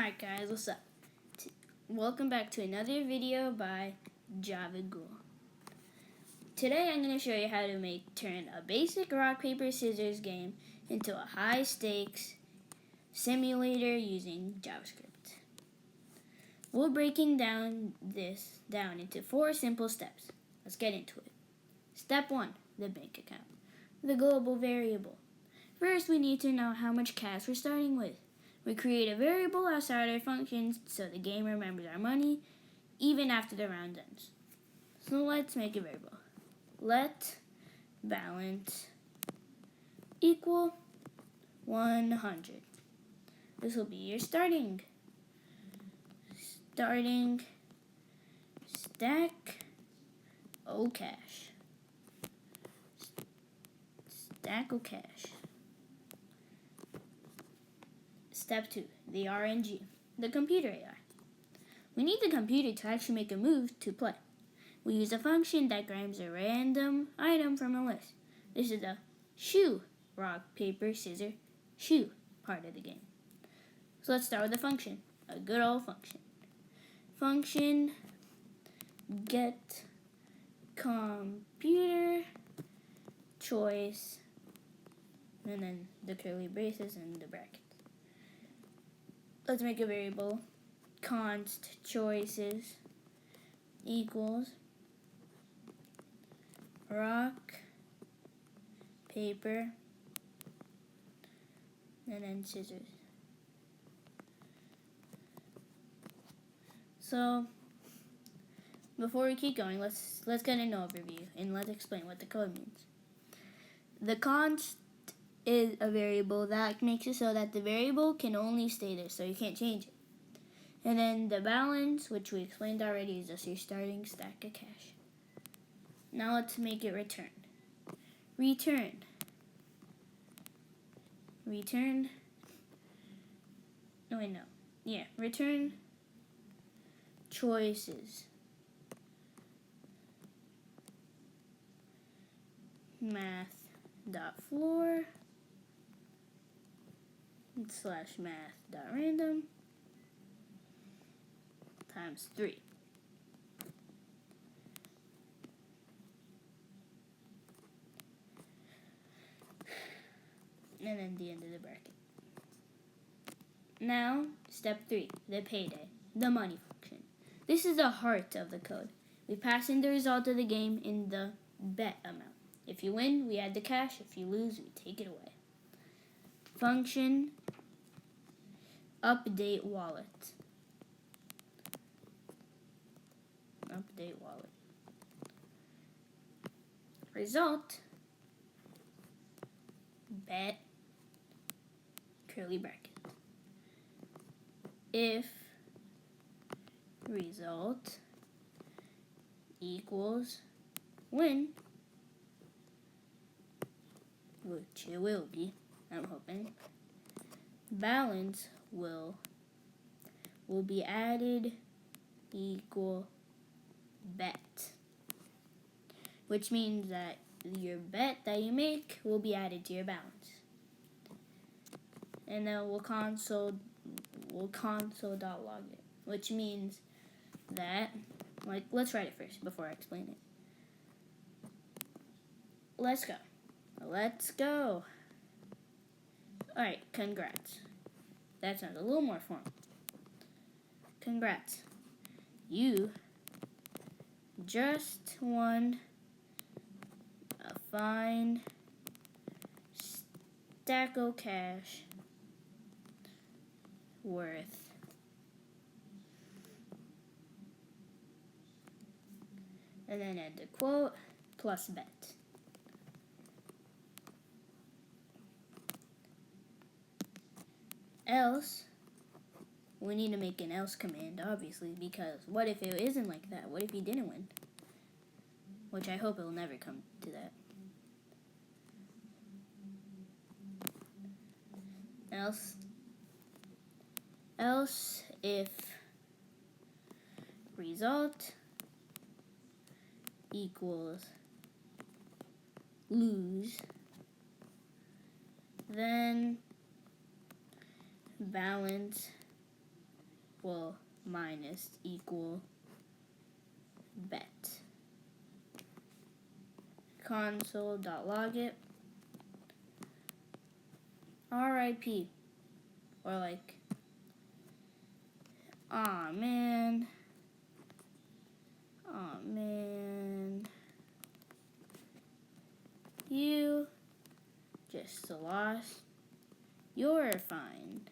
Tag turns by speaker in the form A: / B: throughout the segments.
A: Alright guys, what's up? Welcome back to another video by JavaScript. Today I'm going to show you how to turn a basic rock, paper, scissors game into a high stakes simulator using JavaScript. We're breaking this down into 4 simple steps. Let's get into it. Step 1, the bank account. The global variable. First, we need to know how much cash we're starting with. We create a variable outside our functions so the game remembers our money even after the round ends. So let's make a variable. Let balance equal 100. This will be your starting stack o cash. Stack o cash. Step 2, the RNG, the computer AI. We need the computer to actually make a move to play. We use a function that grabs a random item from a list. This is the shoe, rock, paper, scissors, shoe part of the game. So let's start with the function, a good old function. Function get computer choice, and then the curly braces and the brackets. Let's make a variable, const choices equals rock, paper, and then scissors. So before we keep going, let's get an overview and let's explain what the code means. The const is a variable that makes it so that the variable can only stay there, so you can't change it. And then the balance, which we explained already, is just your starting stack of cash. Now let's make it return. Return. Return choices. Math.floor / math.random times 3. And then the end of the bracket. Now, step 3, the payday, the money function. This is the heart of the code. We pass in the result of the game in the bet amount. If you win, we add the cash. If you lose, we take it away. Function update wallet. Result bet curly bracket. If result equals win, which it will be, I'm hoping, balance will be added equal bet, which means that your bet that you make will be added to your balance. And then we'll console.log it, which means that, let's write it first before I explain it. Let's go. Alright, congrats. That sounds a little more formal. Congrats. You just won a fine stack o cash worth and then add the quote plus bet. Else, we need to make an else command, obviously, because what if it isn't like that? What if you didn't win? Which I hope it will never come to that. Else if result equals lose, then balance equal minus equal bet. Console.log it. RIP. Or like, aw man. Aw man. You just lost your find.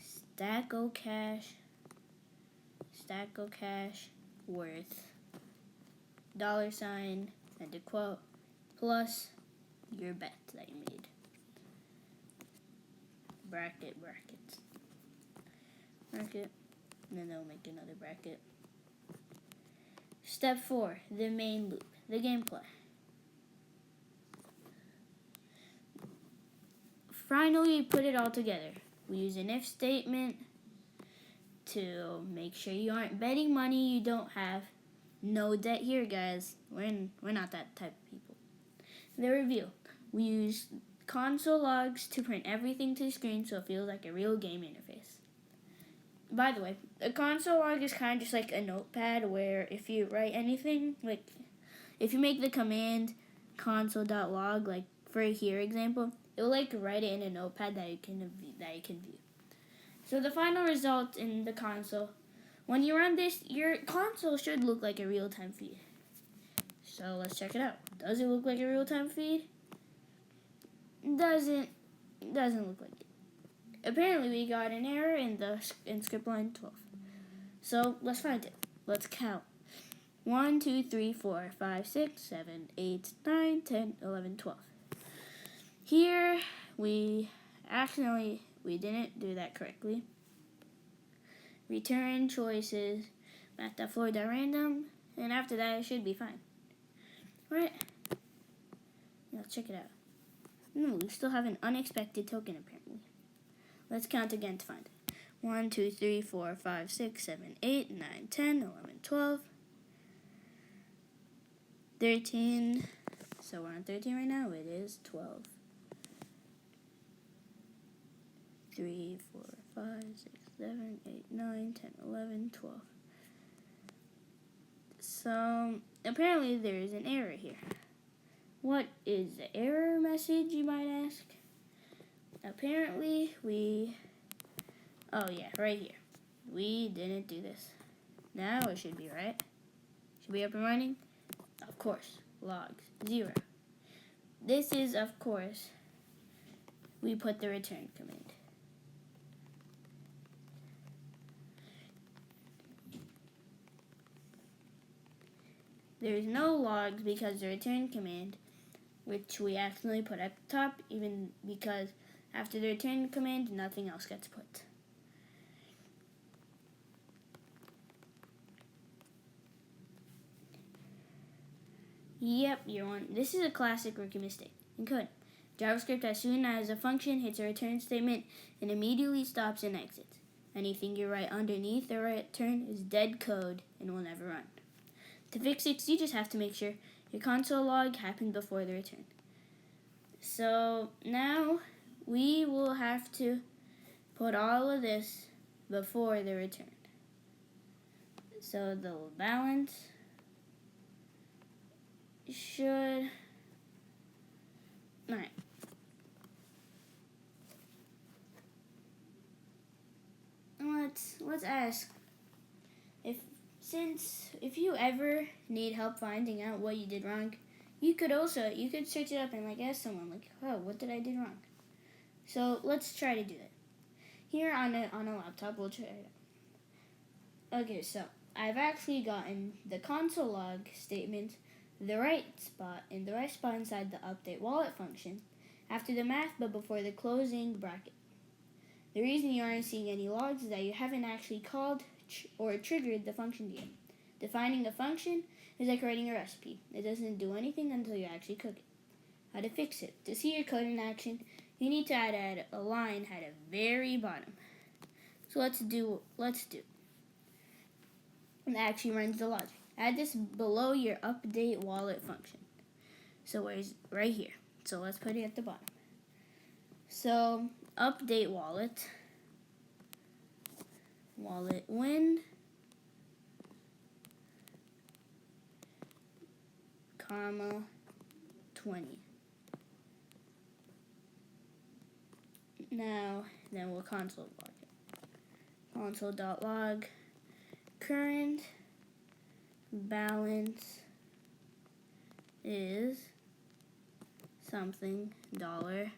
A: Stack O cash worth $, and a quote, plus your bet that you made. Bracket, and then they'll make another bracket. Step 4, the main loop, the gameplay. Finally, put it all together. We use an if statement to make sure you aren't betting money you don't have. No debt here, guys. We're not that type of people. The review. We use console logs to print everything to the screen so it feels like a real game interface. By the way, a console log is kind of just like a notepad where if you write anything, like if you make the command console.log, like for here example, it'll like write it in a notepad that you can view. So the final result in the console, when you run this, your console should look like a real-time feed. So let's check it out. Does it look like a real-time feed? Doesn't look like it. Apparently we got an error in script line 12. So let's find it. Let's count. 1, 2, 3, 4, 5, 6, 7, 8, 9, 10, 11, 12. Here we didn't do that correctly. Return choices, math.floor.random, and after that it should be fine. Right? Let's check it out. No, we still have an unexpected token apparently. Let's count again to find it. 1, 2, 3, 4, 5, 6, 7, 8, 9, 10, 11, 12, 13. So we're on 13 right now. It is 12. 3, 4, 5, 6, 7, 8, 9, 10, 11, 12. So apparently there is an error here. What is the error message, you might ask? Apparently right here. We didn't do this. Now it should be right. Should be up and running? Of course. Logs 0. This is, of course, we put the return command. There's no logs because the return command, which we accidentally put at the top, even because after the return command, nothing else gets put. Yep, you're on. This is a classic rookie mistake in code. JavaScript, as soon as a function hits a return statement, it immediately stops and exits. Anything you write underneath the return is dead code and will never run. To fix it, you just have to make sure your console log happened before the return. So now we will have to put all of this before the return. So the balance should... Alright. Let's ask if you ever need help finding out what you did wrong, you could search it up and like ask someone like, oh, what did I do wrong? So let's try to do that. Here on a laptop, we'll try it out. Okay, so I've actually gotten the console log statement the right spot inside the update wallet function after the math but before the closing bracket. The reason you aren't seeing any logs is that you haven't actually called or triggered the function yet. Defining a function is like writing a recipe. It doesn't do anything until you actually cook it. How to fix it? To see your code in action, you need to add a line at the very bottom. So let's do. It actually runs the logic. Add this below your update wallet function. So where's right here? So let's put it at the bottom. So update wallet wallet win, comma 20. Now, then we'll console log it. Console.log current balance is something dollar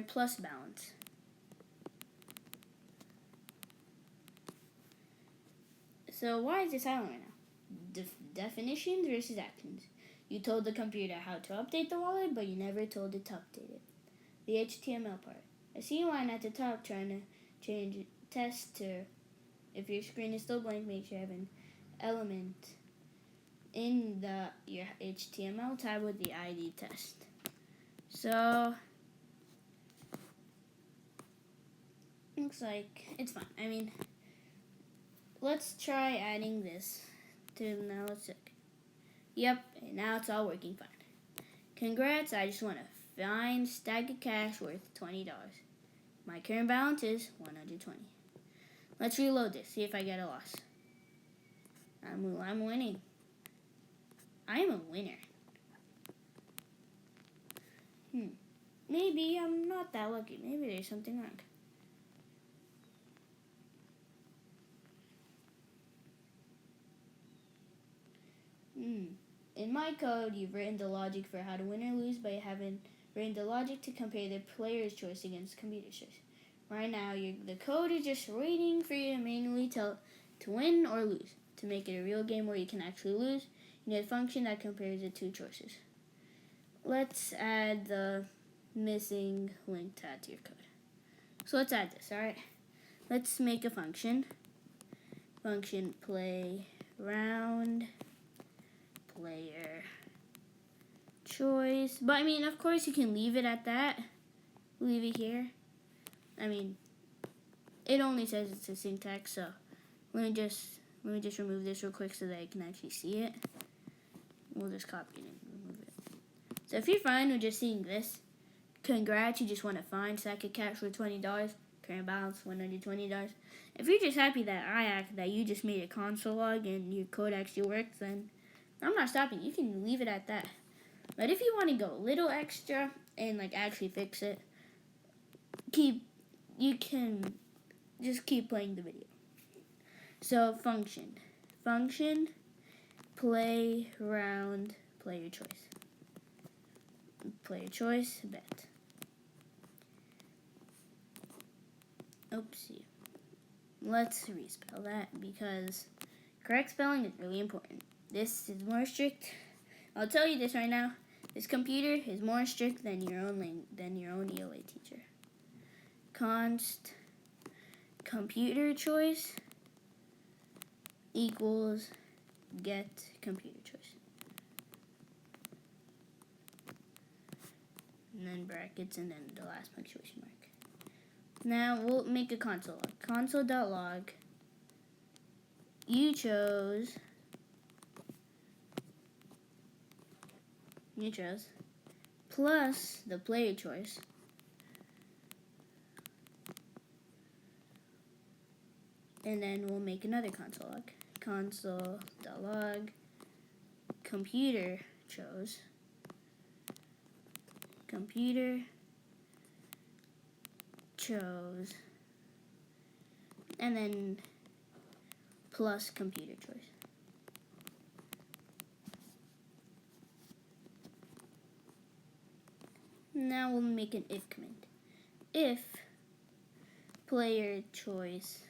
A: plus balance. So why is it silent right now? Definitions versus actions. You told the computer how to update the wallet, but you never told it to update it. The HTML part. I see a line at the top trying to change test to, if your screen is still blank, make sure you have an element in your HTML tab with the ID test. So, looks like it's fine. I mean, let's try adding this to, now let's check. Yep, and now it's all working fine. Congrats, I just want to find stack of cash worth $20. My current balance is $120. Let's reload this, see if I get a loss. I'm winning. I am a winner. Maybe I'm not that lucky. Maybe there's something wrong. In my code, you've written the logic for how to win or lose, but you haven't written the logic to compare the player's choice against computer choice. Right now, the code is just waiting for you to manually tell to win or lose. To make it a real game where you can actually lose, you need a function that compares the two choices. Let's add the missing link to add to your code. So let's add this, alright? Let's make a function. Function play round player choice. But I mean, of course you can leave it at that. Leave it here. I mean, it only says it's a syntax, so let me just remove this real quick so that I can actually see it. We'll just copy it and remove it. So if you're fine with just seeing this, congrats, you just want to find stack of cash for $20, current balance $120. If you're just happy that you just made a console log and your code actually works, then I'm not stopping. You can leave it at that. But if you want to go a little extra and like actually fix it, you can just keep playing the video. So function play round player choice bet. Oopsie. Let's respell that because correct spelling is really important. This is more strict. I'll tell you this right now. This computer is more strict than your own ELA teacher. Const computer choice equals get computer choice. And then brackets and then the last punctuation mark. Now we'll make a console log. Console.log. You chose plus the player choice and then we'll make another console log. Console.log computer chose and then plus computer choice. Now we'll make an if command. If player choice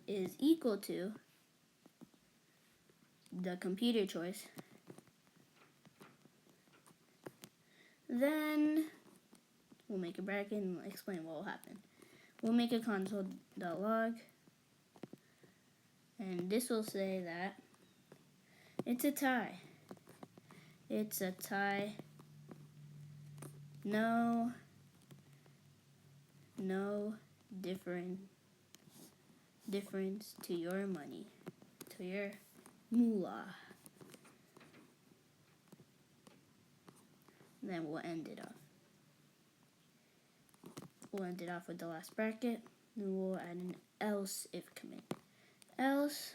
A: is equal to the computer choice, then we'll make a bracket and explain what will happen. We'll make a console.log, and this will say that it's a tie. It's a tie. No difference to your money, to your moolah. and then we'll end it off. We'll end it off with the last bracket, and we'll add an else if command. Else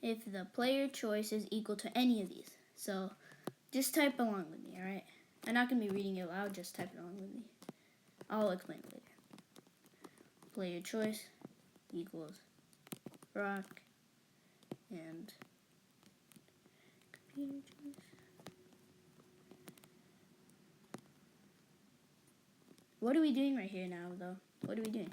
A: if the player choice is equal to any of these. So just type along with me, alright? I'm not going to be reading it loud, just type it along with me. I'll explain it later. Player choice equals rock and computer choice. What are we doing right here now, though? What are we doing?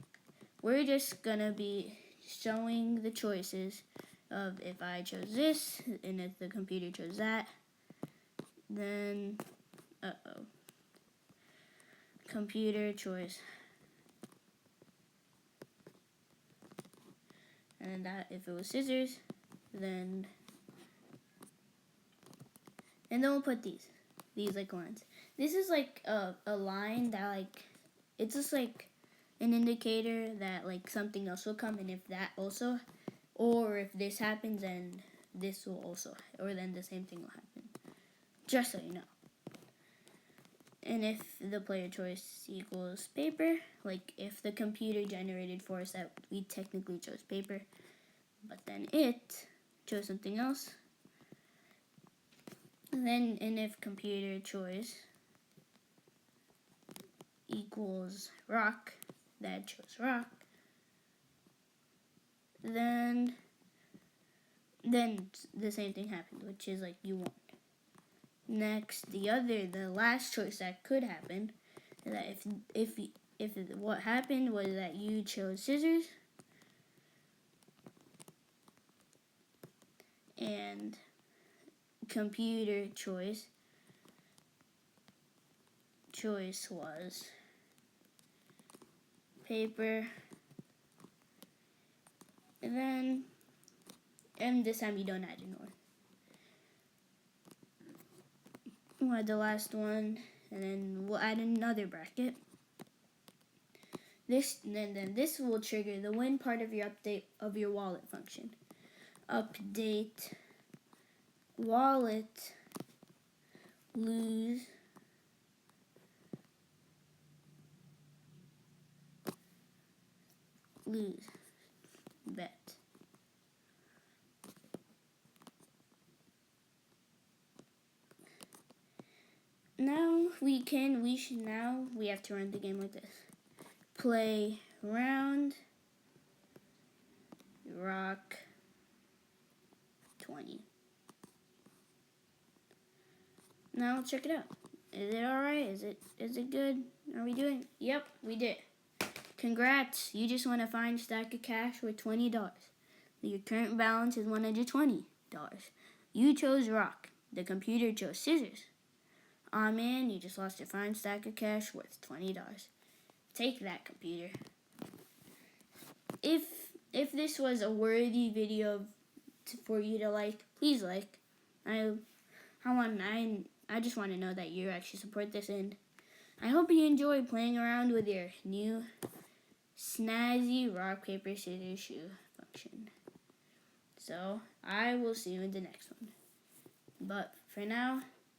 A: We're just going to be showing the choices of if I chose this, and if the computer chose that, then, computer choice. And that if it was scissors, then we'll put these like lines. This is like a line that like, it's just like an indicator that like something else will come, and if that also, or if this happens, then this will also, or then the same thing will happen. Just so you know. And if the player choice equals paper, like if the computer generated for us that we technically chose paper, but then it chose something else, and if computer choice equals rock, that chose rock, then the same thing happened, which is like you won. Next, the last choice that could happen is that if what happened was that you chose scissors and computer choice was paper, and this time you don't add an or. We'll add the last one, and then we'll add another bracket. This will trigger the when part of your update of your wallet function. Update wallet lose bet. Now we have to run the game like this. Play round rock 20. Now check it out. Is it alright? Is it good? Are we doing? Yep, we did. Congrats, you just won a fine stack of cash worth $20. Your current balance is $120. You chose rock. The computer chose scissors. Aw man, you just lost your fine stack of cash worth $20. Take that, computer. If this was a worthy video for you to like, please like. I just want to know that you actually support this, and I hope you enjoy playing around with your new snazzy rock, paper, scissors, shoe function. So, I will see you in the next one. But for now,